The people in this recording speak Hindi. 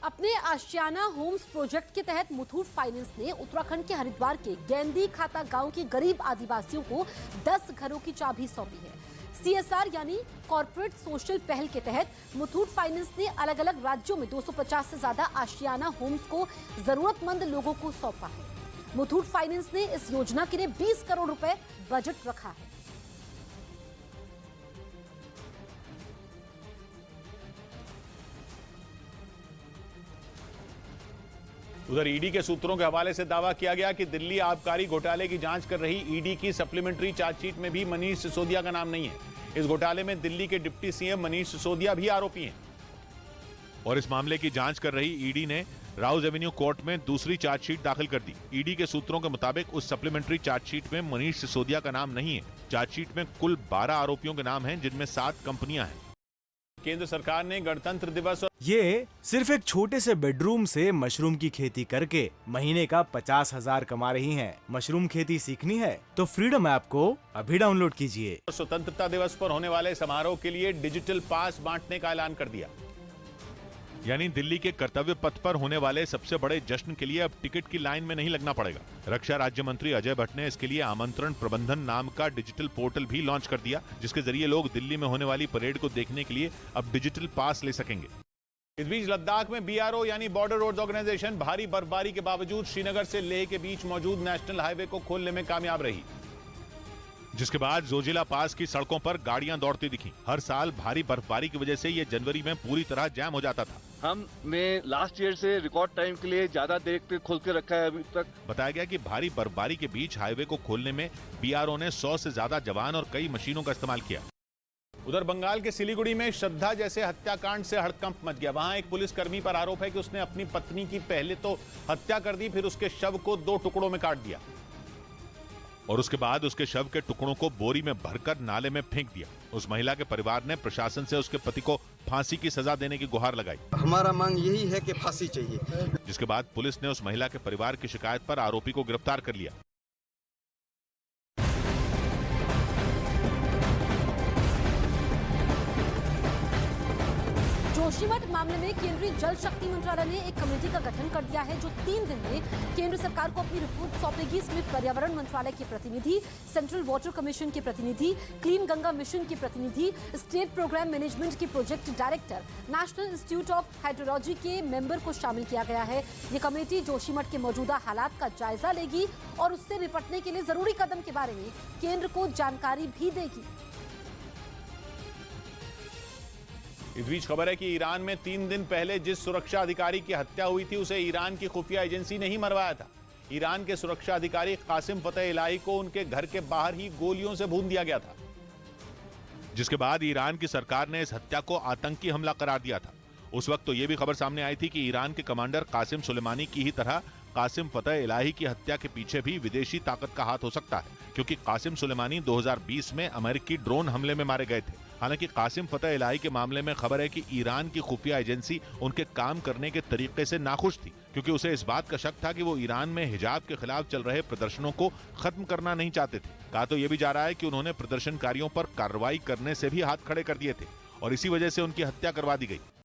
अपने आशियाना होम्स प्रोजेक्ट के तहत मुथूट फाइनेंस ने उत्तराखंड के हरिद्वार के गेंदी खाता गांव के गरीब आदिवासियों को 10 घरों की चाबी सौंपी है। सीएसआर यानी कॉर्पोरेट सोशल पहल के तहत मुथूट फाइनेंस ने अलग अलग राज्यों में 250 से ज्यादा आशियाना होम्स को जरूरतमंद लोगों को सौंपा है। मुथूट फाइनेंस ने इस योजना के लिए 20 करोड़ रुपए बजट रखा है। उधर ईडी के सूत्रों के हवाले से दावा किया गया कि दिल्ली आबकारी घोटाले की जांच कर रही ईडी की सप्लीमेंट्री चार्जशीट में भी मनीष सिसोदिया का नाम नहीं है। इस घोटाले में दिल्ली के डिप्टी सीएम मनीष सिसोदिया भी आरोपी हैं। और इस मामले की जांच कर रही ईडी ने राउज एवेन्यू कोर्ट में दूसरी चार्जशीट दाखिल कर दी। ईडी के सूत्रों के मुताबिक उस सप्लीमेंट्री चार्जशीट में मनीष सिसोदिया का नाम नहीं है। चार्जशीट में कुल 12 आरोपियों के नाम हैं, जिनमें 7 कंपनियां हैं। केंद्र सरकार ने गणतंत्र दिवस ये सिर्फ एक छोटे से बेडरूम से मशरूम की खेती करके महीने का 50,000 कमा रही हैं। मशरूम खेती सीखनी है तो फ्रीडम ऐप को अभी डाउनलोड कीजिए। स्वतंत्रता दिवस पर होने वाले समारोह के लिए डिजिटल पास बांटने का ऐलान कर दिया। यानी दिल्ली के कर्तव्य पथ पर होने वाले सबसे बड़े जश्न के लिए अब टिकट की लाइन में नहीं लगना पड़ेगा। रक्षा राज्य मंत्री अजय भट्ट ने इसके लिए आमंत्रण प्रबंधन नाम का डिजिटल पोर्टल भी लॉन्च कर दिया, जिसके जरिए लोग दिल्ली में होने वाली परेड को देखने के लिए अब डिजिटल पास ले सकेंगे। इस बीच लद्दाख में बीआरओ यानी बॉर्डर रोड्स ऑर्गेनाइजेशन भारी बर्फबारी के बावजूद श्रीनगर से लेह के बीच मौजूद नेशनल हाईवे को खोलने में कामयाब रही, जिसके बाद जोजिला पास की सड़कों पर गाड़ियां दौड़ती दिखी। हर साल भारी बर्फबारी की वजह से ये जनवरी में पूरी तरह जैम हो जाता था। हमने लास्ट ईयर से रिकॉर्ड टाइम के लिए ज्यादा देर तक खोल के रखा है अभी तक। बताया गया कि भारी बर्फबारी के बीच हाईवे को खोलने में बीआरओ ने 100 से ज्यादा जवान और कई मशीनों का इस्तेमाल किया। उधर बंगाल के सिलीगुड़ी में श्रद्धा जैसे हत्याकांड से हड़कंप मच गया। वहां एक पुलिसकर्मी पर आरोप है कि उसने अपनी पत्नी की पहले तो हत्या कर दी, फिर उसके शव को 2 टुकड़ों में काट दिया और उसके बाद उसके शव के टुकड़ों को बोरी में भरकर नाले में फेंक दिया। उस महिला के परिवार ने प्रशासन से उसके पति को फांसी की सजा देने की गुहार लगाई। हमारा मांग यही है कि फांसी चाहिए। जिसके बाद पुलिस ने उस महिला के परिवार की शिकायत पर आरोपी को गिरफ्तार कर लिया। जोशीमठ मामले में केंद्रीय जल शक्ति मंत्रालय ने एक कमेटी का गठन कर दिया है, जो 3 दिन में केंद्र सरकार को अपनी रिपोर्ट सौंपेगी। इसमें पर्यावरण मंत्रालय के प्रतिनिधि, सेंट्रल वाटर कमीशन के प्रतिनिधि, क्लीन गंगा मिशन के प्रतिनिधि, स्टेट प्रोग्राम मैनेजमेंट के project director, national institute of hydrology के मेंबर को शामिल किया गया है। ये कमेटी जोशीमठ के मौजूदा हालात का जायजा लेगी और उससे निपटने के लिए जरूरी कदम के बारे में केंद्र को जानकारी भी देगी। इस बीच खबर है कि ईरान में 3 दिन पहले जिस सुरक्षा अधिकारी की हत्या हुई थी, उसे ईरान की खुफिया एजेंसी ने ही मरवाया था। ईरान के सुरक्षा अधिकारी कासिम फतेह इलाही को उनके घर के बाहर ही गोलियों से भून दिया गया था, जिसके बाद ईरान की सरकार ने इस हत्या को आतंकी हमला करार दिया था। उस वक्त तो यह भी खबर सामने आई थी कि ईरान के कमांडर कासिम सुलेमानी की ही तरह कासिम फतेह इलाही की हत्या के पीछे भी विदेशी ताकत का हाथ हो सकता है, क्योंकि कासिम सुलेमानी 2020 में अमेरिकी ड्रोन हमले में मारे गए थे। हालांकि कासिम फतेह इलाही के मामले में खबर है कि ईरान की खुफिया एजेंसी उनके काम करने के तरीके से नाखुश थी, क्योंकि उसे इस बात का शक था कि वो ईरान में हिजाब के खिलाफ चल रहे प्रदर्शनों को खत्म करना नहीं चाहते थे। कहा तो यह भी जा रहा है कि उन्होंने प्रदर्शनकारियों पर कार्रवाई करने से भी हाथ खड़े कर दिए थे और इसी वजह से उनकी हत्या करवा दी गई।